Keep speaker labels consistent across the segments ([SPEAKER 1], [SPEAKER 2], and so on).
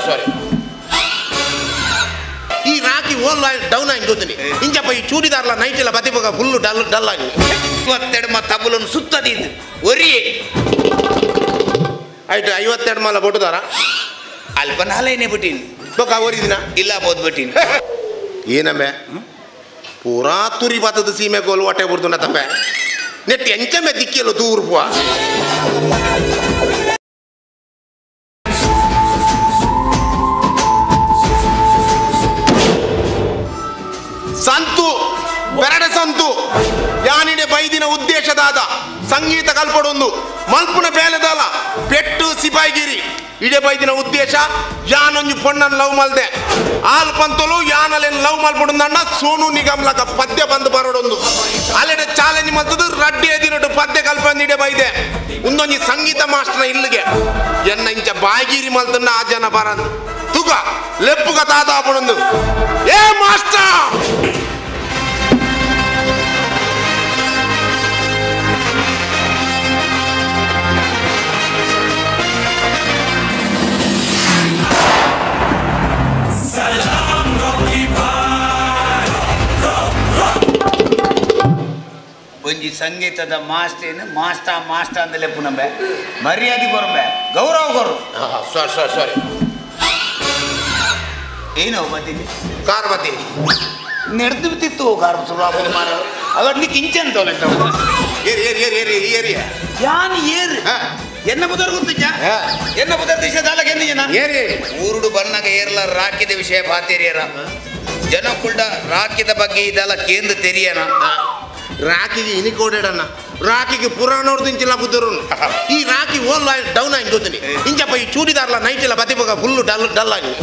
[SPEAKER 1] ಸಾರಿ ಈ ರಾಕಿ ಓಲ್ ಡೌನ್ ಆಗಿ ಗೊತ್ತೀನಿ ಇಂಚಪ್ಪ ಈ ಚೂಡಿದಾರ್ಲ ನೈಟ್ ಎಲ್ಲ ಬದಿಬಗ ಫುಲ್ಲು ಡಲ್ ಆಗಿ
[SPEAKER 2] 52 ತಬಲನ್ನು ಸುತ್ತದಿದ್ದು ಒರಿ
[SPEAKER 1] ಆಯ್ತು 52 ಮಾಲ ಬೊಟ್ಟುದಾರ
[SPEAKER 2] ಅಲ್ಪ ನಾಲೇನೆ ಬಿಟ್ಟಿನಿ
[SPEAKER 1] ಬೊಕ್ಕ ಓರಿದಿನ
[SPEAKER 2] ಇಲ್ಲ ಬೋದು ಬಿಟ್ಟಿನಿ
[SPEAKER 1] ಏನಂಬೆ ಪೂರಾ ತುರಿ ಬಾತದ ಸೀಮೆ ಗೋಲು ಹೊಟ್ಟೆ ಬಿಡ್ತು ತಂಬೆ ನೆಟ್ಟು ಎಂಚಮೆ ದಿಕ್ಕಿಯಲ್ಲ ತೂರು ಪುವ ಸಂತು ಬೆರಡೆ ಸಂತು ಯಾನಿಡೆ ಬೈದಿನ ಉದ್ದೇಶದಾದ ಸಂಗೀತ ಕಲ್ಪಡೊಂದು ಮಲ್ಪುನ ಬೇಲೆದಲ್ಲ ಪೆಟ್ಟು ಸಿಪಾಯಿಗಿರಿ ಇಡೆ ಬೈದಿನ ಉದ್ದೇಶ ಯಾನೊಂಜು ಪೊಣ್ಣನ್ love ಮಲ್ದೆ all Pantulu ಯಾನಲೆನ್ love ಮಲ್ಪಡೊಂದಣ್ಣ Sonu ನಿಗಮ್ಲಕ ಪದ್ಯ ಬಂದು ಬರೋಡೊಂದು ಅಲ್ಲೆಡೆ ಚಾಲೆಂಜ್ ಮಲ್ತದು ರಡ್ಡಿ ಎದಿನೊಟ್ಟು ಪದ್ಯ ಕಲ್ಪಂದಿಡೆ ಬೈದೆ ಒಂದೊಂಜಿ ಸಂಗೀತ ಮಾಸ್ಟರ್ ಇಲ್ಲಿಗೆ ಎನ್ನ ಇಂಚ ಬಾಯಿಗಿರಿ ಮಲ್ತಂಡ ಆ ಜನ ಬರದು ತುಗ ಲೆಪ್ಪುಗ ತಾತಾಪಡೊಂದು ಏ ಮಾಸ್ಟರ್
[SPEAKER 2] ಒಂಜಿ ಸಂಗೀತದ ಮಾಸ್ಟೇನು ಮಾಸ್ಟ ಅಂದಲೇ ಪುನಂಬೆ ಮರ್ಯಾದೆ ಕೊರಂಬೆ ಗೌರವ ಕೊರು
[SPEAKER 1] ಸಾರಿ
[SPEAKER 2] ಏನೋ ಬತ್ತೀನಿ
[SPEAKER 1] ಕಾರ್ ಬತ್ತೀನಿ
[SPEAKER 2] ನಡೆದು ಬಿತ್ತಿತ್ತು ಕಾರ್ ಸುರಾಪುರ ಮಾರ ಅವರ್ನಿ ಕಿಂಚನ್ ತೋಲೆಂತ
[SPEAKER 1] ಏರಿ
[SPEAKER 2] ಯಾನ್ ಏರ್ ಎನ್ನ ಬುದರ್ ಗೊತ್ತಿಜ್ಜ ಎನ್ನ ಬುದರ್ ದಿಶ ದಾಲಗೆ ಎಂದಿಜನ
[SPEAKER 1] ಏರಿ
[SPEAKER 2] ಊರುಡು ಬಣ್ಣಗ ಏರ್ಲ ರಾಕಿದ ವಿಷಯ ಪಾತೇರಿಯರ ಜನ ಕುಳ್ಳ ರಾಕಿದ ಬಗ್ಗೆ ಇದೆಲ್ಲ ಕೇಂದ್ರ ತೆರಿಯನ
[SPEAKER 1] ರಾಕಿಗೆ ಇನಿಕೋಡೇಡಣ್ಣ ರಾಕಿಗೆ ಪುರಾಣ ನೋಡ್ದಿಂಚಿಲ್ಲ ಬುದ್ಧರು ಈ ರಾಕಿ ಓಲ್ ಡೌನ್ ಆಗಿ ಗೊತ್ತೀನಿ ಇಂಚಪ್ಪ ಈ ಚೂಡಿದಾರ್ಲ ನೈಟ್ ಎಲ್ಲ ಬದಿಬಗ ಫುಲ್ಲು ಡಲ್ ಆಗಿ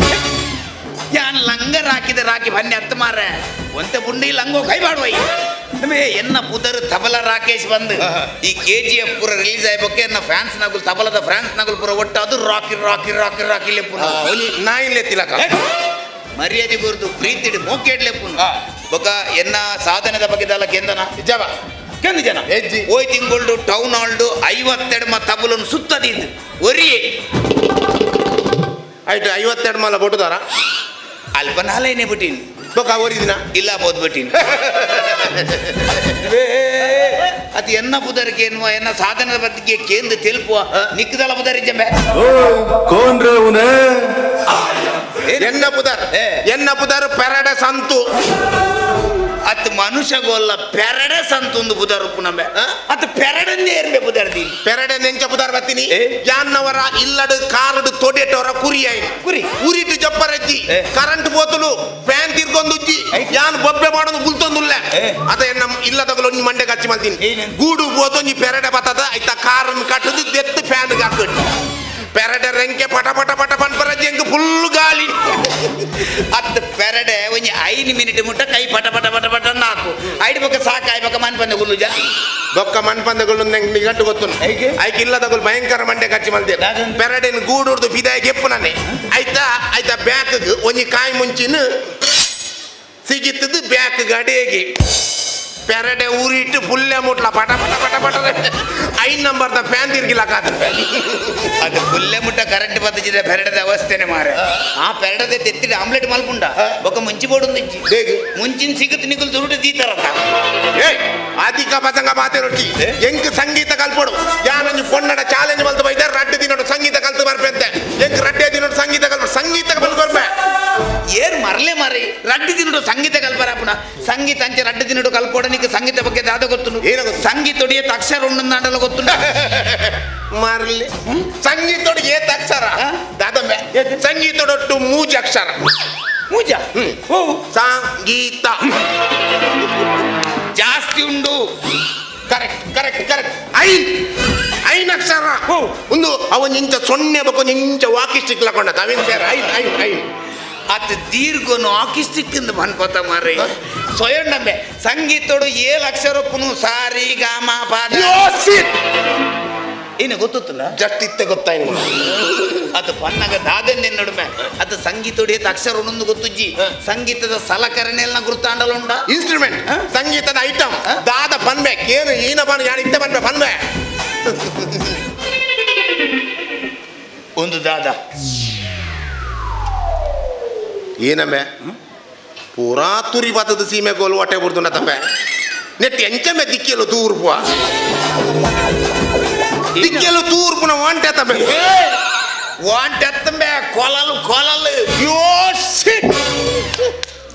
[SPEAKER 2] ಯಾನ್ ಲಂಗ ರಾಕಿದ ರಾಕಿ ಬನ್ನಿ ಹತ್ತು ಮಾರ ಒಂತೆ ಬುಂಡಿ ಲಂಗೋ ಕೈ ಮಾಡುವ ಎನ್ನ ಪುದರ್ ತಬಲ ರಾಕೇಶ್ ಬಂದು ಈ KGF ಪೂರ ರಿಲೀಸ್ ಆಯ್ಬೇಕು ಎನ್ನ ಫ್ಯಾನ್ಸ್ ನಗುಲ್ ತಬಲದ ಫ್ಯಾನ್ಸ್ ನಗುಲ್ ಪೂರ ಒಟ್ಟು ಅದು ರಾಕಿ ಲೆಪ್ಪು
[SPEAKER 1] ನಾಯಿನ್ ಎತ್ತಿಲಕ
[SPEAKER 2] ಮರ್ಯಾದೆ ಗುರುದು ಪ್ರೀತಿಡು ಮೋಕೇಡ್ ಲೆಪ್ಪು ಬೊಕ ಎನ್ನ ಸಾಧನೆದ ಬಗ್ಗೆ ದಲ್ಲ ಕೆಂದನ
[SPEAKER 1] ಜವ
[SPEAKER 2] ಕೆಂದು ಜನ
[SPEAKER 1] ಹೆಜ್ಜಿ
[SPEAKER 2] ಓಯ್ ತಿಂಗಳು ಟೌನ್ ಹಾಲ್ಡು 52 ತಬಲನ್ನು ಸುತ್ತದಿದ್ದು ಒರಿ
[SPEAKER 1] ಆಯ್ತು 52 ಮಾಲ ಬೊಟ್ಟುದಾರ
[SPEAKER 2] ಅಲ್ಪ ನಾಲೇನೆ ಬಿಟ್ಟಿನಿ
[SPEAKER 1] ಬೊಕ್ಕ ಓರಿದಿನ
[SPEAKER 2] ಇಲ್ಲ ಬೋದು ಬಿಟ್ಟಿನಿ ಅದು ಎನ್ನ ಬುದರಿಗೆ ಎನ್ನುವ ಎನ್ನ ಸಾಧನದ ಬಗ್ಗೆ ಕೇಂದ್ರ ತೆಲುಪುವ ನಿಕ್ಕದಲ್ಲ ಬುದರಿ ಜಂಬೆ
[SPEAKER 1] ಎನ್ನ ಪುದರ್ ಪೆರಡೆ ಸಂತು
[SPEAKER 2] ಅತ್ ಮನುಷ್ಯಗೋಲ್ಲ ಪೆರಡೆ ಸಂತೊಂದು ಬುಧರು ಪುನಂಬೆ ಅತ್ ಪೆರಡನ್ನೇ ಏರ್ಬೆ ಬುದರ್ದಿ
[SPEAKER 1] ಪೆರಡೆ ನೆಂಚ ಪುದರ್ ಬತ್ತೀನಿ ಯಾನ್ನವರ ಇಲ್ಲಡು ಕಾರಡು ತೊಡೆಟವರ ಕುರಿ ಉರಿಟ್ಟು ಜಪ್ಪರಜ್ಜಿ ಕರೆಂಟ್ ಬೋತಲು ಫ್ಯಾನ್ ತಿರ್ಗೊಂದುಜ್ಜಿ ಯಾನ್ ಬೊಬ್ಬೆ ಮಾಡೋದು ಬುಲ್ತೊಂದುಲ್ಲ ಅದ ಎನ್ನ ಇಲ್ಲ ತಗಲು ಒಂಜಿ ಮಂಡೆ ಕಚ್ಚಿ ಮಲ್ತೀನಿ ಗೂಡು ಬೋತೊಂಜಿ ಪೆರಡೆ ಬತ್ತದ ಐತ ಕಾರನ್ನು ಕಟ್ಟದು ದೆತ್ತು ಫ್ಯಾನ್ಗೆ ಹಾಕಟ್ಟು ಪೆರಡೆ ರೆಂಕೆ ಪಟ ಪನ್ಪರಜ್ಜಿ ಹೆಂಗೆ ಫುಲ್ ಗಾಳಿ
[SPEAKER 2] ಅತ್ ಪೆರಡೆ ಒಂಜಿ 5 ಮಿನಿಟ್ ಮುಟ್ಟ ಕೈ ಪಟ ನಾಕು ಐದು ಬೊಕ್ಕ ಸಾಕು ಐ ಬೊಕ್ಕ ಮನ್ಪಂದೆ ಗುಲ್ಲುಜ
[SPEAKER 1] ಬೊಕ್ಕ ಮನ್ಪಂದಗಳು ನಿಗಟ್ಟು ಗೊತ್ತು ಐಕ್ ಇಲ್ಲದಗಳು ಭಯಂಕರ ಮಂಡೆ ಕಚ್ಚಿ ಮಲ್ತೇವೆ ಪೆರಡೆನ್ ಗೂಡುರ್ದು ಬಿದಾಯ ಗೆಪ್ಪು ನಾನೇ ಆಯ್ತಾ ಬ್ಯಾಕ್ಗೆ ಒಂಜಿ ಕಾಯಿ ಮುಂಚಿನ ಸಿಗಿತ್ತದು ಬ್ಯಾಕ್ ಗಡಿಗೆ ಪೆರಡೆ ಊರಿಟ್ಟು ಫುಲ್ಲೆ ಮುಟ್ಲ ಪಟ 5 ನಂಬರ್ದ ಫ್ಯಾನ್ ತಿರ್ಗಿಲಕ್ಕಾದ
[SPEAKER 2] ಅದು ಫುಲ್ಲೆ ಮುಟ್ಟ ಕರೆಂಟ್ ಬತ್ತಿದ್ರೆ ಪೆರಡದ ಅವಸ್ಥೆನೆ ಮಾರೆ ಆ ಪೆರಡದೆ ತೆತ್ತಿದ ಆಮ್ಲೆಟ್ ಮಲ್ಪುಂಡ ಬೊಕ್ಕ ಮುಂಚಿ ಬೋಡೊಂದಿಜ್ಜಿ ಮುಂಚಿನ ಸಿಗುತ್ತೆ ನಿಗುಲ್ ದುರುಡು ದೀತಾರತ್ತ
[SPEAKER 1] ಅಧಿಕ ಪಸಂಗ ಮಾತೆ ರೊಟ್ಟಿ ಎಂಕ್ ಸಂಗೀತ ಕಲ್ಪಡು ಯಾನೊಂದು ಪೊಣ್ಣಡ ಚಾಲೆಂಜ್ ಮಲ್ತು ಬೈದೆ ರಡ್ಡು ದಿನೋಡು ಸಂಗೀತ ಕಲ್ತು ಬರ್ಪೆಂತೆ ಎಂಕ್ ರಡ್ಡೆ ದಿನೋಡು ಸಂಗೀತ ಕಲ್ಪಡು ಸಂಗೀತ ಕಲ್ಪರ್ಬೆ
[SPEAKER 2] ಏನ್ ಮರಲೆ ಮಾರಿ ರಡ್ಡು ದಿನೋಡು ಸಂಗೀತ ಕಲ್ಪರ ಪುಣ ಸಂಗೀತ ಅಂಚೆ ರಡ್ಡು ದಿನೋಡು ಕಲ್ಪೋಡ ನಿಕ್ಕೆ ಸಂಗೀತ ಬಗ್ಗೆ ದಾದ ಗೊತ್ತು ಸಂಗೀತ ಹೊಡಿಯತ್ ಅಕ್ಷರ ಉಂಡಂದಾಂಡಲ ಗೊತ್ತು
[SPEAKER 1] ಮಾರ್ಲಿ ಸಂಗೀತೊಡಿಗೆ ಏತ್ ಅಕ್ಷರ ದಾದಮ್ಮೆ ಸಂಗೀತೊಡೊಟ್ಟು ಮೂಜ ಅಕ್ಷರ
[SPEAKER 2] ಮೂಜ
[SPEAKER 1] ಸಂಗೀತ
[SPEAKER 2] ಜಾಸ್ತಿ ಉಂಡು
[SPEAKER 1] ಕರೆಕ್ಟ್ ಐನ್ ಅಕ್ಷರ ಒಂದು ಅವನ್ ಇಂಚ ಸೊನ್ನೆ ಬಕ್ಕ ಇಂಚ ವಾಕಿಸ್ಟಿಕ್ ಲಕೊಂಡ ಅವಿನ್ ಸೇರ ಐನ್
[SPEAKER 2] ಅತ್ ದೀರ್ಘನು ಆಕಿಸ್ಟಿಕ್ ಮನ್ಪತ ಮಾರಿ ಸ್ವಯಂಡಂಬೆ ಸಂಗೀತೋಡು 7 ಅಕ್ಷರ ಪುನು ಸಾರಿ ಗಾಮ ಪಾದ ಏನು ಗೊತ್ತಿಲ್ಲ
[SPEAKER 1] ಜಸ್ಟ್ ಇತ್ತೆ ಗೊತ್ತಾಯ್ತು
[SPEAKER 2] ಅದು ಪನ್ನಗ ದಾದನ್ನೇ ನಡುಮೆ ಅದು ಸಂಗೀತೋಡಿ ಅಕ್ಷರ ಒಂದೊಂದು ಗೊತ್ತುಜ್ಜಿ ಸಂಗೀತದ ಸಲಕರಣೆ ಎಲ್ಲ ಗುರುತಾಂಡಲ ಉಂಡ
[SPEAKER 1] ಇನ್ಸ್ಟ್ರೂಮೆಂಟ್ ಸಂಗೀತದ ಐಟಮ್ ದಾದ ಬನ್ಬೇಕು ಏನು ಈನ ಬನ್ ಯಾರು ಇತ್ತೆ ಬನ್ಬೆ
[SPEAKER 2] ಒಂದು ದಾದ
[SPEAKER 1] ಏನಮ್ಮೆ ಪೂರಾ ತುರಿ ಬತ್ತದ ಸೀಮೆ ಗೋಲು ಹೊಟ್ಟೆ ಬಿಡ್ದು ತಮ್ಮೆ ನೆಟ್ಟಿ ಎಂಚಮ್ಮೆ ದಿಕ್ಕಿಯಲು ತೂರ್ಪುವ ದಿಕ್ಕಿಯಲು ತೂರ್ಪುನ ವಾಂಟೆ ತಮ್ಮೆ
[SPEAKER 2] ವಾಂಟೆ ತಮ್ಮೆ ಕೊಲಲು ಕೊಲಲು
[SPEAKER 1] ಯೋ ಶಿಟ್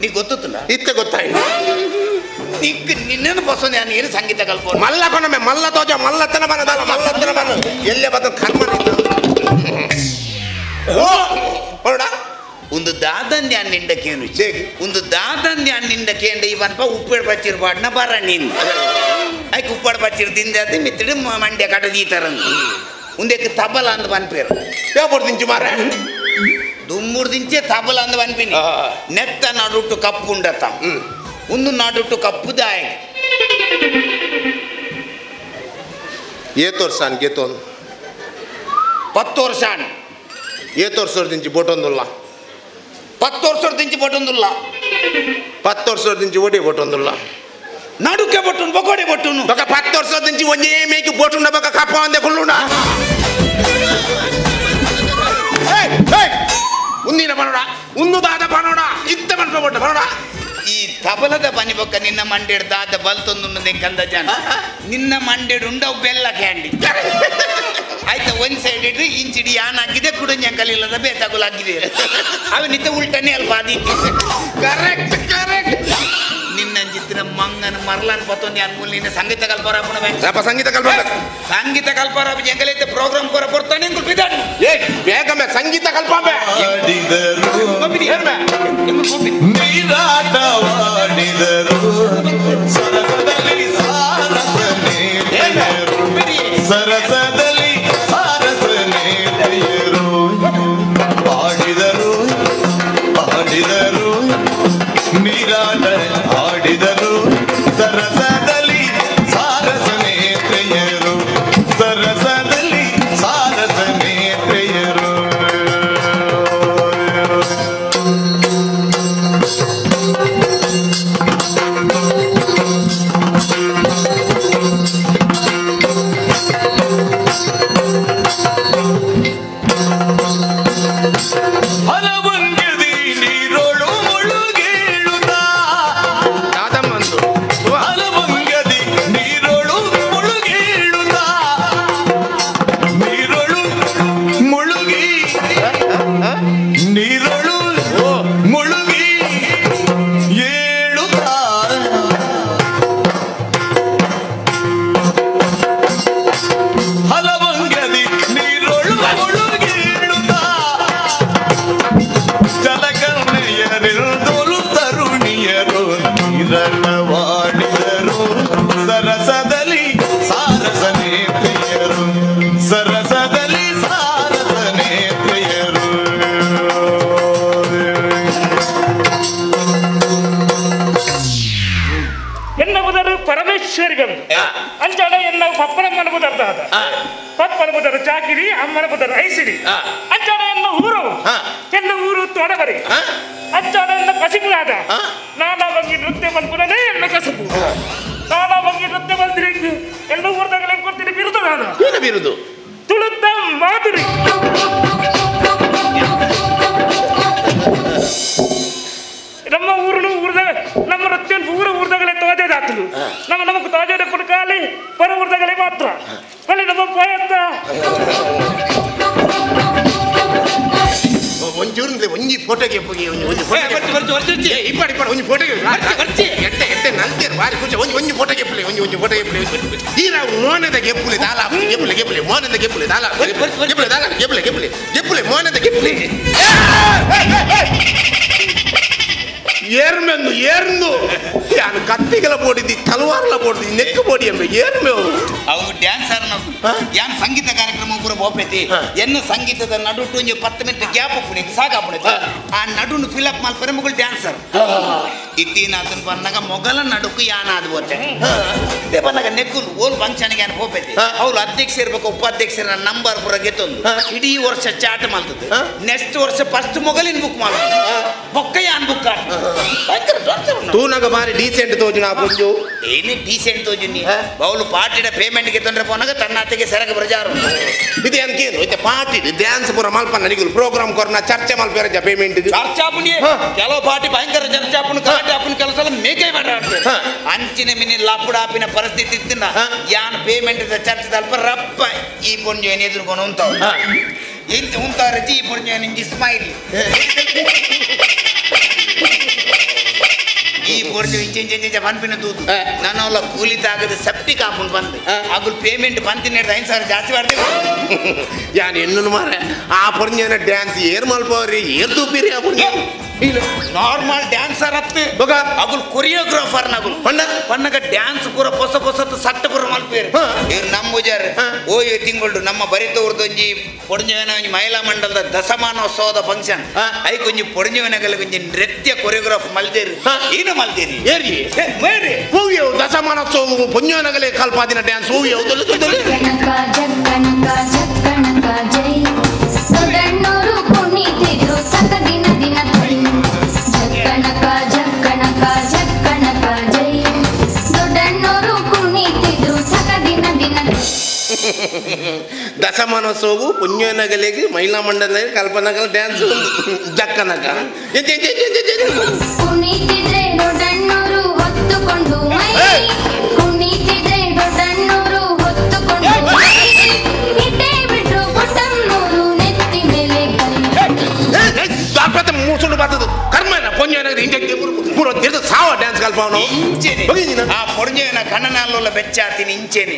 [SPEAKER 2] ನೀ ಗೊತ್ತಿಲ್ಲ
[SPEAKER 1] ಇತ್ತೆ ಗೊತ್ತಾಯ್ತು
[SPEAKER 2] ನಿನ್ನೇನು ಬಸವನ ನಾನು ಏನು ಸಂಗೀತ ಕಲ್ಪೋ
[SPEAKER 1] ಮಲ್ಲ ಕೊನಮೆ ಮಲ್ಲ ತೋಜ ಮಲ್ಲತ್ತನ ಬನದಲ್ಲ ಮಲ್ಲತ್ತನ ಬನ ಎಲ್ಲೇ ಬತ್ತ ಕರ್ಮ ಹೊರಡ
[SPEAKER 2] ಒಂದು ದಾದಂದಿ ಹಣ್ಣಿಂಡಕೇನು ಒಂದು ದಾದಂದಿ ಹಣ್ಣಿಂಡಕೇಂಡ ಇವನ್ಪ ಉಪ್ಪಿಡು ಬಚ್ಚಿರ್ ಬಾಡ್ನ ಬರ ನೀನು ಆಯ್ಕೆ ಉಪ್ಪಾಡು ಬಚ್ಚಿರ್ ದಿಂದೆ ಅದು ಮಿತ್ತಿಡು ಮಂಡ್ಯ ಕಟ್ಟದ ಈ ಥರ ಉಂದಕ್ಕೆ ತಬಲ ಅಂದ್ ಬನ್ಪೇರು
[SPEAKER 1] ಯಾವ್ದು ದಿಂಚು ಮಾರ
[SPEAKER 2] ದುಮ್ಮೂರು ದಿಂಚೆ ತಬಲ ಅಂದ್ ಬನ್ಪಿನಿ ನೆತ್ತ ನಡುಟ್ಟು ಕಪ್ಪು ಉಂಡತ್ತ ಒಂದು ನಡುಟ್ಟು ಕಪ್ಪು ದಾಯ
[SPEAKER 1] ಏತೋರ್ಸಾನ್ ಗೇತೋನ್
[SPEAKER 2] 10 ವರ್ಷ
[SPEAKER 1] ಏತೋರ್ಸೋರ್ ದಿಂಚಿ ಬೋಟೊಂದುಲ್ಲ
[SPEAKER 2] 10 ವರ್ಷದ ದಿಂಚಿ ಬೊಟ್ಟೊಂದುಲ್ಲ
[SPEAKER 1] 10 ವರ್ಷದ ದಿಂಚಿ ಓಡಿ ಬೋಟೊಂದುಲ್ಲ
[SPEAKER 2] ನಡುಕೆ ಬೊಟ್ಟುನು ಬೊಗೋಡೆ ಬೊಟ್ಟುನು
[SPEAKER 1] ಬಕ 10 ವರ್ಷದ ದಿಂಚಿ ಒಂಜೇ ಮೇಕಿ ಬೋಟುಂಡ ಬಕ ಕಪ್ಪ ಅಂದೆ ಕುಳ್ಳುಂಡ ಉಂದಿನ ಬನೋಡ ಉಂದುದಾದ ಬನೋಡ ಇತ್ತ ಬನ್ಪ ಬೋಟ ಬನೋಡ
[SPEAKER 2] ಈ ತಬಲದ ಬನಿ ಬೊಕ್ಕ ನಿನ್ನ ಮಂಡೇಡ್ ದಾದ ಬಲ್ತೊಂದು ಕಂದ ಜನ ನಿನ್ನ ಮಂಡೇಡ್ ಉಂಡವು ಬೆಲ್ಲ ಕ್ಯಾಂಡಿ ಆಯ್ತಾ ಒಂದ್ ಸೈಡ್ ಇಡ್ರಿ ಇಂಚಿಡಿ ಯಾನ್ ಹಾಕಿದೆ ಕುಡಂಜ ಕಲಿಲ್ಲದ ಬೇತಾಗುಲಾಗಿದೆ ಅವ ನಿತ್ತ ಉಲ್ಟನೆ ಅಲ್ಪ ಆದಿತ್ತು ಕರೆಕ್ಟ್ ಕರೆಕ್ಟ್ ನಿನ್ನ ಜಿತ್ತಿನ ಮಂಗನ ಮರ್ಲನ್ ಪತ್ತೊಂದು ಅನ್ಮೂಲ್ ನಿನ್ನ ಸಂಗೀತ ಕಲ್ಪರಾಪಣ
[SPEAKER 1] ಸಂಗೀತ ಕಲ್ಪ
[SPEAKER 2] ಸಂಗೀತ ಕಲ್ಪರಾಪ ಜಂಗಲೈತೆ ಪ್ರೋಗ್ರಾಮ್ ಕೊರ ಬರ್ತಾನೆ ಬಿದ್ದಾಡಿ
[SPEAKER 1] ಏ ಬೇಗಮ್ಮೆ ಸಂಗೀತ ಕಲ್ಪಂಬೆ
[SPEAKER 3] ನೀರಾಟವಾಡಿದರು ಸರಸದಲ್ಲಿ ಸಾರಸನೆ ಸರಸದಲ್ಲಿ ಸಾರಸನೆ ಪ್ರಿಯರು ಆಡಿದರು ಆಡಿದರು ನೀರಾಟ ಆಡಿದರು ಸರಸದಲ್ಲಿ ಸಾರಸನೆ ಪ್ರಿಯರು ಸರಸದಲ್ಲಿ ಸಾರಸನೆ ಪ್ರಿಯರು
[SPEAKER 4] ಅಂಚಡ ಎಲ್ಲ ಪಪ್ಪನ ಮನಬುದರ್ದ ಪಪ್ಪನ ಬುದರ ಚಾಕಿರಿ ಅಮ್ಮನ ಬುದರ ಐಸಿರಿ ಅಂಚಡ ಎಲ್ಲ ಊರು ತೊಡಬರಿ ಅಂಚಡ ಎಲ್ಲ ಕಸಿಪುಲಾದ ನಾನಾ ಬಂಗಿ ನೃತ್ಯ ಮಲ್ಪುರನೇ ಎಲ್ಲ ಕಸಬು ನಾನಾ ಬಂಗಿ ನೃತ್ಯ ಮಲ್ತಿರಿ ಎಲ್ಲ ಊರ್ದಾಗಲೇ ಕೊಡ್ತೀನಿ ಬಿರುದು ನಾನು
[SPEAKER 1] ಏನು ಬಿರುದು
[SPEAKER 4] ತುಳುತ್ತ ಮಾಧುರಿ ನಮ್ಮ ಊರದಾಗ ನಮ್ಮ ನೃತ್ಯ ಊರ್ದಾಗಲೇ ತೋಜದಾತಲು ನಮకు తోజేట కొడకాలి పర ఊర్దగలే మాత్ర మళ్ళీ నమ్మ పోయత్త
[SPEAKER 1] ಒಂಚೂರು ಒಂಜಿ ಫೋಟೋಗೆ ಹೋಗಿ ಒಂಜಿ ಫೋಟೋಗೆ ಇಪ್ಪಡಿ ಒಂಜಿ ಫೋಟೋಗೆ ಎಟ್ಟೆ ಎಟ್ಟೆ ನಲ್ತೇರು ಬಾರಿ ಖುಷಿ ಒಂಜಿ ಫೋಟೋಗೆ ಪುಲಿ ಒಂಜಿ ಫೋಟೋಗೆ ಪುಲಿ ಈರ ಮೋನದ ಗೆಪ್ಪುಲಿ ದಾಲ ಗೆಪ್ಪುಲಿ ಮೋನದ ಗೆಪ್ಪುಲಿ ದಾಲ ಗೆಪ್ಪುಲಿ ದಾಲ ಗೆಪ್ಪುಲಿ ಮೋನದ ಗೆಪ್ಪುಲಿ ಏರ್ಮೆಂದು ಏರ್ನು ಯಾನು ಕತ್ತಿಗೆಲ್ಲ ಬೋಡಿದ್ದಿ ತಲವಾರಲ್ಲ ಬೋಡಿದ್ದಿ ನೆಕ್ಕು ಬೋಡಿ ಎಂಬ ಏರ್ಮೆ
[SPEAKER 2] ಅವು ಡ್ಯಾನ್ಸರ್ ಯಾನ್ ಸಂಗೀತ ಕಾರ್ಯಕ್ರಮ ಪೂರ ಬೋಪೈತಿ ಎನ್ನು ಸಂಗೀತದ ನಡುಟು 10 ಮಿನಿಟ್ ಗ್ಯಾಪ್ ಪುಣಿಗೆ ಸಾಕಾಪುಣಿ ಆ ನಡುನು ಫಿಲಪ್ ಮಲ್ಪರೆ ಮುಗುಲ್ ಡ್ಯಾನ್ಸರ್ ಇತ್ತೀನ ಅದನ್ನ ಬಂದಾಗ ಮೊಗಲ ನಡುಕು ಯಾನ ಅದು ಬೋತೆ ಇದೇ ಬಂದಾಗ ನೆಕ್ಕು ಓಲ್ ಫಂಕ್ಷನ್ಗೆ ಯಾನ್ ಬೋಪೈತಿ ಅವ್ರು ಅಧ್ಯಕ್ಷ ಇರ್ಬೇಕು ಉಪಾಧ್ಯಕ್ಷರ ನಂಬರ್ ಪೂರ ಗೆತ್ತೊಂದು ಇಡೀ ವರ್ಷ ಚಾಟ್ ಮಾಡ್ತದೆ ನೆಕ್ಸ್ಟ್ ವರ್ಷ ಫಸ್ಟ್ ಮೊಗಲಿನ ಬುಕ್ ಮಾಡ್ತದೆ ಬೊಕ್ಕ ಯಾನ್ ಬುಕ್ ಭಯಂಕರ torture ಉಂಟು.
[SPEAKER 1] ತೂನಗ ಬಾರಿ ಡೀಸೆಂಟ್ ತೋಜುನ ಆ ಪೊಂಜು
[SPEAKER 2] ಏನೇ ಡೀಸೆಂಟ್ ತೋಜುನಿ ಬೌಲು ಪಾರ್ಟಿಡ ಪೇಮೆಂಟ್ಗೆ ತೊಂದರೆ ಪೋನಾಗ ತನ್ನ ಅತ್ತೆಗೆ ಸೆರಗ ಬರಜಾರು
[SPEAKER 1] ಇದು ಅನ್ಕೇನು ಇದು ಪಾರ್ಟಿ ಡ್ಯಾನ್ಸ್ ಪೂರ ಮಲ್ಪ ನನಗೆ ಪ್ರೋಗ್ರಾಮ್ ಕೊರ್ನ ಚರ್ಚೆ ಮಲ್ಪೇರ ಪೇಮೆಂಟ್
[SPEAKER 2] ಚರ್ಚಾಪುನಿ ಕೆಲವು ಪಾರ್ಟಿ ಭಯಂಕರ ಚರ್ಚಾಪುನ ಕಲಾಟಾಪುನ ಕೆಲಸ ಎಲ್ಲ ಮೇಕೆ ಮಾಡ ಅಂಚಿನ ಮಿನಿ ಲಪುಡಾಪಿನ ಪರಿಸ್ಥಿತಿ ಇತ್ತಿನ ಯಾನ್ ಪೇಮೆಂಟ್ ಚರ್ಚೆ ಅಲ್ಪ ರಪ್ಪ ಈ ಪೊಂಜು ಏನು ಎದುರ್ಕೊಂಡು ಉಂತಾವ ಇಂತ ಉಂತಾರಜಿ ಈ ಪೊಂಜು ನಿಂಗೆ ಸ್ಮೈಲ್ ಈ ಪೊರ್ಜು ಇಂಚೆ ಪನ್ಪಿನ ತೂತು ನಾನು ಕೂಲಿ ತಾಗದ ಸೆಪ್ಟಿಕ್ ಹಾಕೊಂಡು ಬಂದು ಅಗುಲ್ ಪೇಮೆಂಟ್ ಬಂತಿನ 5,000 ಜಾಸ್ತಿ ಮಾಡ್ತೀವಿ
[SPEAKER 1] ಯಾನ್ ಎನ್ನು ಮಾರೆ ಆ ಪೊರ್ಜನ ಡ್ಯಾನ್ಸ್ ಏರ್ ಮಲ್ಪವ್ರಿ ಏರ್ ತೂಪಿರಿ ಆ ಪೊರ್ಜ
[SPEAKER 2] ನಾರ್ಮಲ್ ಡ್ಯಾನ್ಸರ್ ಅತ್ತೆ ಅಗುಲ್ ಕೊರಿಯೋಗ್ರಾಫರ್ ನಗುಲ್ ಪಣ್ಣಗ ಡ್ಯಾನ್ಸ್ ಪೂರ ಹೊಸ ಹೊಸತ್ತು ಸಟ್ಟ ಪೂರ ಮಲ್ಪೇರು ಇವ್ರು ನಮ್ಮ ಉಜಾರ್ ಓಯೋ ತಿಂಗಳು ನಮ್ಮ ಬರಿತವ್ರದೊಂಜಿ ಪೊಡಂಜವನ ಒಂಜಿ ಮಹಿಳಾ ಮಂಡಲದ ದಶಮಾನೋತ್ಸವದ ಫಂಕ್ಷನ್ ಐಕ್ ಒಂಜಿ ಪೊಡಂಜವನಗಲ ಒಂಜಿ ನೃತ್ಯ ಕೊರಿಯೋಗ್ರಾಫ್ ಮಲ್ದೇರಿ ಏನು ಮಲ್ದೇರಿ
[SPEAKER 1] ಏರಿ ಮೇರಿ ಹೂವಿಯೋ ದಶಮಾನೋತ್ಸವ ಪೊಂಜವನಗಲೆ ಕಲ್ಪಾದಿನ ಡ್ಯಾನ್ಸ್ ಹೂವಿಯೋ ದಶಮಾನೋತ್ಸವವು ಪುಣ್ಯನಗಲಿಗೆ ಮಹಿಳಾ ಮಂಡಲ ಕಲ್ಪನಗಲ ಡ್ಯಾನ್ಸ್ ಜಕ್ಕನಕ ಮೂಸುಂಡು ಬರ್ತದೆ ಕರ್ಮನ ಪೊಂಜನಗರ ಇಂಜೆಕ್ಟ್ ಪೂರ ತಿರ್ದು ಸಾವ ಡ್ಯಾನ್ಸ್ ಕಲ್ಪವನು
[SPEAKER 2] ಇಂಚೆನಿ ಆ ಪೊಂಜನ ಕಣ್ಣನಲ್ಲ ಬೆಚ್ಚಾತಿನಿ ಇಂಚೆನಿ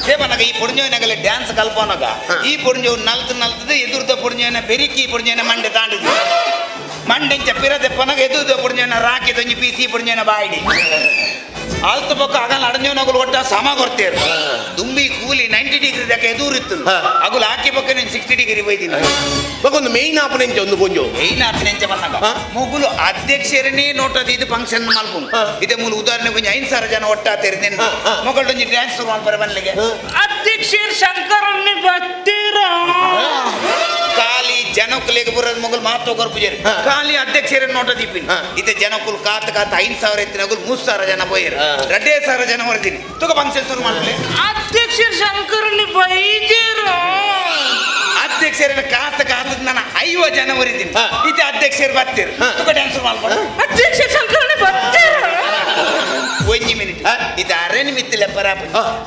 [SPEAKER 2] ದೇವನಗ ಈ ಪೊಂಜನಗಲ ಡ್ಯಾನ್ಸ್ ಕಲ್ಪವನಗ ಈ ಪೊಂಜು ನಲ್ತದೆ ಎದುರ್ದ ಪೊಂಜನ ಬೆರಿಕಿ ಪೊಂಜನ ಮಂಡೆ ತಾಂಡಿದು ಮಂಡೆಂಚ ಪಿರದೆ ಪನಗ ಎದುರ್ದ ಪೊಂಜನ ರಾಕಿ ದಂಜಿ ಪೀಸಿ ಪೊಂಜನ ಬಾಯಿಡಿ ಆಲ್ತ ಪಕ್ಕ ಆಗಲ್ಲ ಅಡಂಜವನಗಲು ಒಟ್ಟ ಸಮ ಕೊಡ್ತೇರು ದುಂಬಿ ಕೂಲಿ 90 ಡಿಗ್ರಿ ದಕ್ಕೆ ಎದುರಿತ್ತು ಅಗುಲು ಹಾಕಿ ಪಕ್ಕ నేను 60 ಡಿಗ್ರಿ ಬೈದಿನಿ
[SPEAKER 1] ಒಂದು ಮೇಯ್ನ್ ಆಪನೆಂಚ ಒಂದು ಪೊಂಜು
[SPEAKER 2] ಮೇಯ್ನ್ ಆಪನೆಂಚ ಬಂದಾಗ ಮುಗುಲು ಅಧ್ಯಕ್ಷರನೇ ನೋಟದ ಇದು ಫಂಕ್ಷನ್ ಮಲ್ಪುನು ಇದೇ ಮೂಲ ಉದಾಹರಣೆ ಕೊಂಚ 5,000 ಜನ ಒಟ್ಟಾತೇರು ನೆನ್ನೆ ಮೊಗಳೊಂಜಿ ಡ್ಯಾನ್ಸ್ ಮಾಡ್ಬಾರ ಬನ್ಲಿಗೆ
[SPEAKER 4] ಅಧ್ಯಕ್ಷರು ಶಂಕರನ್ನಿ ಬರ್ತೀರಾ
[SPEAKER 2] ಖಾಲಿ ಜನಕ್ಕಲಿಗೆ ಬರೋದು ಮೊಗಲ್ ಮಾತು ಪೂಜಾರಿ ಖಾಲಿ ಅಧ್ಯಕ್ಷರ ನೋಟ ದೀಪಿನಿ ಇತ್ತೆ ಜನಕ್ಕುಲ್ ಕಾತ 5,000 ಎತ್ತಿನಗುಲ್ 3,000 ಜನ ಬೋಯರು 2,000 ಜನ ಹೊರದಿನಿ ತುಕ ಫಂಕ್ಷನ್ ಶುರು ಮಾಡ್ಲಿ
[SPEAKER 4] ಅಧ್ಯಕ್ಷರು ಶಂಕರನ್ನಿ ಬೈದಿರಾ
[SPEAKER 2] ಅಧ್ಯಕ್ಷರ ಕಾತದ ನಾನು 50 ಜನ ಹೊರಿದ್ದೀನಿ ಇತ್ತೆ ಅಧ್ಯಕ್ಷರು ಬರ್ತೀರು ತುಕ ಡ್ಯಾನ್ಸ್ ಮಾಡ್ಕೊಂಡು
[SPEAKER 4] ಅಧ್ಯಕ್ಷರು ಶಂಕರನ್ನಿ ಬರ್ತೀರಾ
[SPEAKER 2] ಒಂಜಿ ಮಿನಿಟ್ ಇದು ಅರೇನ್ ಮಿತ್ತಿಲ್ಲ ಪರಾಪ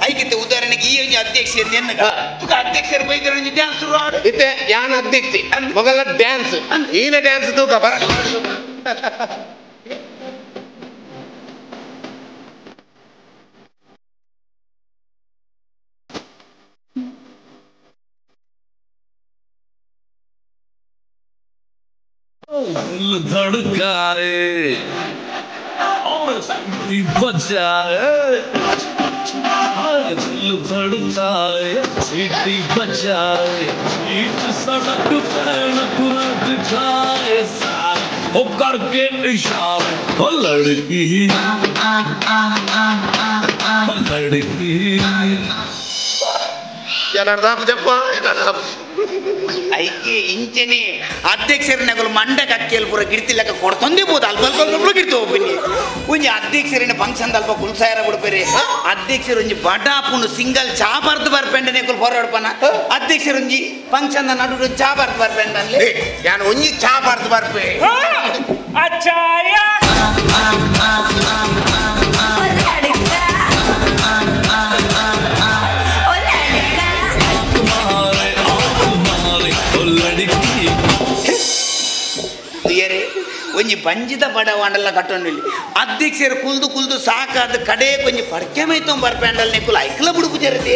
[SPEAKER 2] ಐಕಿತ್ತೆ ಉದಾಹರಣೆಗೆ ಈ ಒಂಜಿ ಅಧ್ಯಕ್ಷ ಎನ್ನಗ ತುಕ ಅಧ್ಯಕ್ಷರು ಬೈದಿರ ಒಂಜಿ ಡ್ಯಾನ್ಸ್ ಶುರು ಮಾಡು
[SPEAKER 1] ಇತ್ತೆ ಯಾನ್ ಅಧ್ಯಕ್ಷಿ ಮೊಗಲ ಡ್ಯಾನ್ಸ್ ಈನ ಡ್ಯಾನ್ಸ್ ತೂಕ ಬರ
[SPEAKER 5] धड़काए और बजाए दिल धड़काए सीटी बजाए ईट सड़क पे नकुरत खाए साथ हो करके इशारे हो लड़की
[SPEAKER 1] ಜನಾರ್ದನ್ ಜಪ್ಪ
[SPEAKER 2] ಐಕೆ ಇಂಚೆನೆ ಅಧ್ಯಕ್ಷರನಗಳು ಮಂಡ ಕಕ್ಕಿಯಲ್ಲಿ ಪೂರ ಗಿಡ್ತಿಲ್ಲಕ ಕೊಡ್ತೊಂದೇ ಬೋದು ಅಲ್ಪ ಗಿಡ್ತು ಒಬ್ಬನಿ ಒಂಜಿ ಅಧ್ಯಕ್ಷರಿನ ಫಂಕ್ಷನ್ ಅಲ್ಪ ಕುಲ್ಸಾಯರ ಬಿಡ್ಬೇರೆ ಅಧ್ಯಕ್ಷರು ಒಂಜಿ ಬಡಾಪುನು ಸಿಂಗಲ್ ಚಾ ಬರ್ದು ಬರ್ಪೆಂಡನೆ ಹೊರಡ್ಪನ ಅಧ್ಯಕ್ಷರು ಒಂಜಿ ಫಂಕ್ಷನ್ ನಡು ಚಾ ಬರ್ದು ಬರ್ಪೆಂಡ
[SPEAKER 1] ಯಾನ್ ಒಂಜಿ ಚಾ ಬರ್ದು ಬರ್ಪೆ
[SPEAKER 4] ಅಚ್ಚಾಯ
[SPEAKER 2] ಒಂಜಿ ಬಂಜಿದ ಬಡವಾಂಡಲ್ಲ ಕಟ್ಟೊಂಡಿಲ್ಲಿ ಅಧ್ಯಕ್ಷರು ಕುಲ್ದು ಸಾಕಾದ ಕಡೆ ಕೊಂಚ ಪಡ್ಕೆ ಮೈತೊಂದು ಬರ್ಪೆಂಡಲ್ ನೆಕ್ಕುಲು ಐಕ್ಲ ಬುಡುಪು ಜರತಿ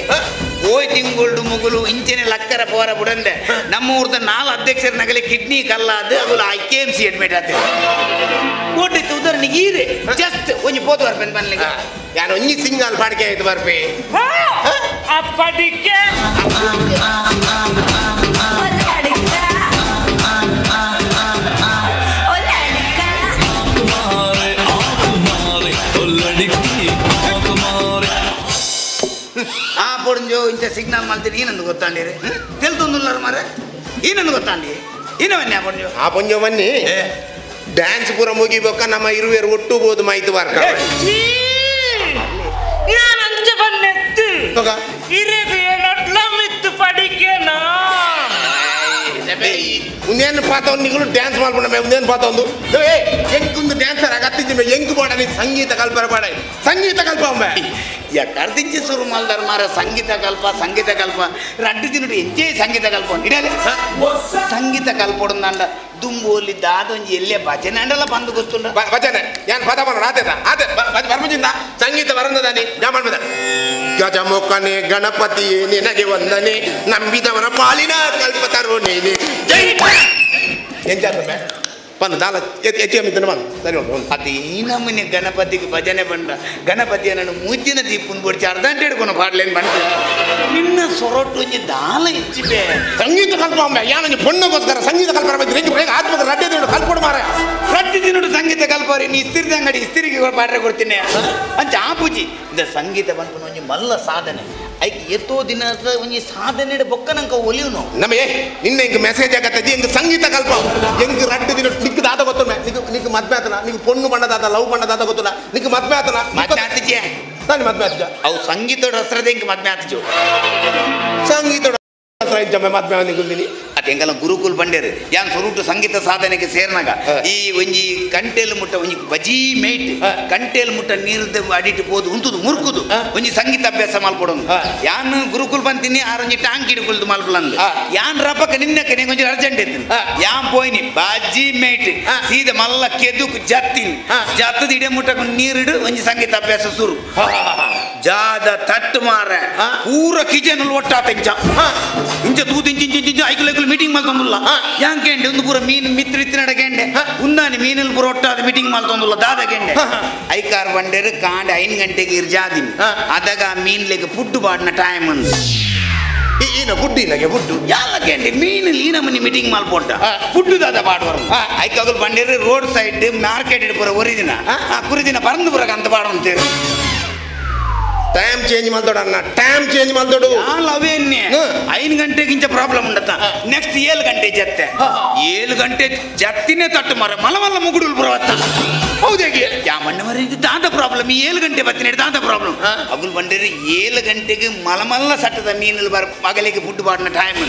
[SPEAKER 2] ಓಯ್ ತಿಂಗುಳ್ಡು ಮುಗುಲು ಇಂಚೆನೆ ಲಕ್ಕರ ಪೋರ ಬುಡಂದೆ ನಮ್ಮ ಊರ್ದ 4 ಅಧ್ಯಕ್ಷರ ನಗಲಿ ಕಿಡ್ನಿ ಕಲ್ಲಾದ ಅಗುಲು IKMC ಅಡ್ಮಿಟ್ ಆತ ಓಟಿತ್ತು ಉದಾಹರಣೆಗೆ ಈರೆ ಜಸ್ಟ್ ಒಂಜಿ ಪೋತು ಬರ್ಪೆಂಡ್ ಬನ್ಲಿಕ್ಕೆ
[SPEAKER 1] ಯಾನ್ ಒಂಜಿ ಸಿಂಗಲ್ ಪಡ್ಕೆ ಆಯ್ತು ಬರ್ಪೆ
[SPEAKER 4] ಅಪ್ಪಡಿಕೆ
[SPEAKER 2] ಆ ಪೊಂಜು ಇಂಚ ಸಿಗ್ನಲ್ ಮಾಡ್ತೀನಿ ಏನಂದು ಗೊತ್ತಾಂಡಿರಿ ತೆಲ್ತೊಂದುಲ್ಲಾರ ಮಾರೆ ಏನಂದು ಗೊತ್ತಾಂಡಿ ಏನವನ್ನೇ ಆ ಪೊಂಜು
[SPEAKER 1] ಆ ಪೊಂಜ ಬನ್ನಿ ಡ್ಯಾನ್ಸ್ ಪೂರ ಮುಗಿಬೇಕ ನಮ್ಮ ಇರುವೆರು ಒಟ್ಟು ಬೋದು ಮಾಹಿತಿ ಬಾರ್ಕ
[SPEAKER 4] ನಾನು ಅಂಚ ಬನ್ನೆತ್ತು ಇರೆಗೆ ಏನಟ್ಲ ಮಿತ್ತು ಪಡಿಕೆನಾ
[SPEAKER 1] ಉಂದೇನು ಪಾತ ನಿಗಳು ಡ್ಯಾನ್ಸ್ ಮಾಡ್ಕೊಂಡ ಉಂದೇನು ಪಾತ ಒಂದು ಎಂಕೊಂದು ಡ್ಯಾನ್ಸರ್ ಆಗತ್ತಿದ್ದ ಎಂಕು ಬಾಡ ನೀ ಸಂಗೀತ ಕಲ್ಪರ ಬಾಡ ಸಂಗೀತ ಕಲ್ಪ ಒಮ್ಮೆ
[SPEAKER 2] ಕರ್ದಿಂಚಿ ಶುರು ಮಲ್ದಾರ ಮಾರ ಸಂಗೀತ ಕಲ್ಪ ರಡ್ಡು ತಿನ್ನುಡು ಎಂಜೇ ಸಂಗೀತ ಕಲ್ಪ ಇಡಲೆ ಸಂಗೀತ ಕಲ್ಪೊಡಂದ ದುಂಬೋಲಿ ದಾದೊಂಜಿ ಎಲ್ಲೇ ಭಜನೆ ಅಂಡಲ್ಲ ಬಂದು ಗೊತ್ತುಂಡ
[SPEAKER 1] ಭಜನೆ ಯಾನ್ ಪದ ಬರೋಣ ಆತೆ ಬರ್ಮಜಿಂದ ಸಂಗೀತ ಬರಂದದಾನಿ ಯಾ ಮಾಡ್ಬೇಡ ಗಜಮುಖನೇ ಗಣಪತಿ ನಿನಗೆ ವಂದನೆ ನಂಬಿದವನ ಪಾಲಿನ ಕಲ್ಪತರು ನೀನೆ ಜೈ ಎಂಜಾತ ಬಂದು ದಾಲ ಎತ್ತಿಮಿದ್ದನ ಬಂದು ಸರಿ ಒಂದು
[SPEAKER 2] ಅದು ಈ ನಮ್ಮನೆ ಗಣಪತಿಗೆ ಭಜನೆ ಬಂಡ ಗಣಪತಿಯ ನಾನು ಮುಜ್ಜಿನ ದೀಪನ್ ಬೊಡ್ಚಿ ಅರ್ಧಂಟ ಹಿಡ್ಕೊಂಡು ಪಾಡ್ಲೇನು ಬಂದ ನಿನ್ನ ಸೊರೊಟ್ಟು ಒಂಜಿ ದಾಲ ಹೆಚ್ಚಿದೆ
[SPEAKER 1] ಸಂಗೀತ ಕಲ್ಪ ಒಮ್ಮೆ ಯಾನ ಪೊಣ್ಣಗೋಸ್ಕರ ಸಂಗೀತ ಕಲ್ಪರ ಬಂದು ಆತ್ಮದ ರಡ್ಡೆ ತಿಂಡು ಕಲ್ಪೊಡು ಮಾರ
[SPEAKER 2] ರಡ್ಡೆ ತಿನ್ನುಡು ಸಂಗೀತ ಕಲ್ಪರಿ ನೀ ಇಸ್ತಿರ್ದ ಅಂಗಡಿ ಇಸ್ತಿರಿಗೆ ಪಾಡ್ರೆ ಕೊಡ್ತೀನಿ ಅಂಚ ಆಪುಜಿ ಇದು ಸಂಗೀತ ಬಂದ್ಕೊಂಡು ಒಂಜಿ ಮಲ್ಲ ಸಾಧನೆ ಐಕ್ ಎತ್ತೋ ದಿನ ಒಂಜಿ ಸಾಧನೆ ಬೊಕ್ಕ ನಂಗೆ ಒಲಿಯುನು
[SPEAKER 1] ನಮಗೆ ನಿನ್ನ ಇಂಕ ಮೆಸೇಜ್ ಆಗತ್ತೆ ಇಂಕ ಸಂಗೀತ ಕಲ್ಪ ಎಂಕ ರಡ್ಡೆ ದಿನ ನಿಕ್ಕು ದಾದ ಗೊತ್ತುಂಟೆ ನಿಕ್ಕು ಮದ್ವೆ ಆತನ ನಿಕ್ಕು ಪೊಣ್ಣು ಬಣ್ಣದಾದ ಲವ್ ಬಣ್ಣದಾದ ಗೊತ್ತುಲ್ಲ ನಿಕ್ಕು ಮದ್ವೆ ಆತನ
[SPEAKER 2] ಮದ್ವೆ ಆತಿಜೆ
[SPEAKER 1] ನಾನು ಮದ್ವೆ ಆತಿಜ
[SPEAKER 2] ಅವು ಸಂಗೀತ ಹೆಸರದೆ ಇಂಕ ಮದ್ವೆ ಆತಿಜು
[SPEAKER 1] ಸಂಗೀತ ಮದ್ವೆ ನಿಗುಲ್ದಿನಿ
[SPEAKER 2] ಅಟೆಂಗಲ ಗುರುಕುಲ್ ಬಂಡೇರು ಯಾನ್ ಸ್ವರೂಪ ಸಂಗೀತ ಸಾಧನೆಗೆ ಸೇರ್ನಾಗ ಈ ಒಂಜಿ ಕಂಟೆಲ್ ಮುಟ್ಟ ಒಂಜಿ ಬಜಿ ಮೇಟ್ ಕಂಟೆಲ್ ಮುಟ್ಟ ನೀರ್ದ ಅಡಿಟ್ಟು ಪೋದು ಉಂತುದು ಮುರ್ಕುದು ಒಂಜಿ ಸಂಗೀತ ಅಭ್ಯಾಸ ಮಲ್ಪಡೋದು ಯಾನ್ ಗುರುಕುಲ್ ಬಂತೀನಿ ಆರೊಂಜಿ ಟ್ಯಾಂಕ್ ಹಿಡ್ಕೊಳ್ದು ಮಲ್ಪಲಂದು ಯಾನ್ ರಪಕ ನಿನ್ನಕ್ಕೆ ನಿಂಗೆ ಒಂಜಿ ಅರ್ಜೆಂಟ್ ಇತ್ತು ಯಾನ್ ಪೋಯ್ನಿ ಬಜ್ಜಿ ಮೇಟ್ ಸೀದ ಮಲ್ಲ ಕೆದುಕ್ ಜತ್ತಿನ್ ಜತ್ತದ ಇಡೆ ಮುಟ್ಟಕ ನೀರಿಡು ಒಂಜಿ ಸಂಗೀತ ಅಭ್ಯಾಸ ಸುರು ಜಾದ ತಟ್ಟು ಮಾರ ಪೂರ ಕಿಚನ್ ಒಟ್ಟಾತ ಇಂಚ ತೂದಿಂಚ ಐಕಲ್ ಮೀಟಿಂಗ್ ಮಲ್ತೊಂದುಲ್ಲ ಯಾಂಕೆಂಡೆ ಒಂದು ಪೂರ ಮೀನು ಮಿತ್ರ ಗೆಂಡೆ ಉಂದಾನಿ ಮೀನಲ್ಲಿ ಪೂರ ಒಟ್ಟಾದ ಮೀಟಿಂಗ್ ಮಲ್ತೊಂದುಲ್ಲ ದಾದ ಗೆಂಡೆ ಐಕಾರ್ ಬಂಡೇರು ಕಾಂಡೆ 5 ಗಂಟೆಗೆ ಇರ್ಜಾದಿನಿ ಅದಾಗ ಮೀನ್ಲೆಗೆ ಫುಡ್ ಬಾಡ್ನ ಟೈಮ್ ಅಂದು
[SPEAKER 1] ಈನ ಫುಡ್ ಇಲ್ಲಗೆ ಫುಡ್
[SPEAKER 2] ಯಾಲ ಗೆಂಡೆ ಮೀನಲ್ಲಿ ಈ ನಮ್ಮನಿ ಮೀಟಿಂಗ್ ಮಲ್ಪೊಟ್ಟ ಫುಡ್ ದಾದ ಬಾಡುವರು ಐಕಾಗಲ್ ಬಂಡೇರು ರೋಡ್ ಸೈಡ್ ಮಾರ್ಕೆಟ್ ಪೂರ ಒರಿದಿನ ಕುರಿದಿನ ಪರಂದು ಪೂರ ಅಂತ ಬಾಡು ಅಂತೇಳಿ
[SPEAKER 1] ಟೈಮ್ ಚೇಂಜ್ ಮಾಡ್ದೋಡು ಅಣ್ಣ ಟೈಮ್ ಚೇಂಜ್ ಮಾಡ್ದೋಡು
[SPEAKER 2] ಅವೇನ್ನೆ 5 ಗಂಟೆಗಿಂತ ಪ್ರಾಬ್ಲಮ್ ಉಂಡತ್ತ ನೆಕ್ಸ್ಟ್ 7 ಗಂಟೆ ಜತ್ತೆ 7 ಗಂಟೆ ಜತ್ತಿನೇ ತಟ್ಟು ಮರ ಮಲಮಲ್ಲ ಮುಗುಡುಲ್ ಬರವತ್ತ
[SPEAKER 1] ಹೌದೇಗೆ
[SPEAKER 2] ಯಾ ಮಣ್ಣವರ ಇದು ದಾದ ಪ್ರಾಬ್ಲಮ್ 7 ಗಂಟೆ ಬತ್ತಿನ ದಾದ ಪ್ರಾಬ್ಲಮ್ ಅಗುಲ್ ಬಂಡೇರಿ 7 ಗಂಟೆಗೆ ಮಲಮಲ್ಲ ಸಟ್ಟದ ಮೀನಲ್ಲಿ ಬರ ಮಗಲಿಗೆ ಫುಡ್ ಬಾಡ್ನ ಟೈಮ್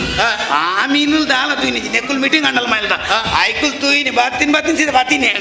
[SPEAKER 2] ಆ ಮೀನಲ್ಲಿ ದಾಲ ತೂಯಿನಿ ನೆಕ್ಕುಲ್ ಮೀಟಿಂಗ್ ಅಂಡಲ್ ಮೈಲ್ದ ಐಕುಲ್ ತೂಯಿನಿ ಬಾತಿನ ಸೀದಾ ಬಾತಿನಿ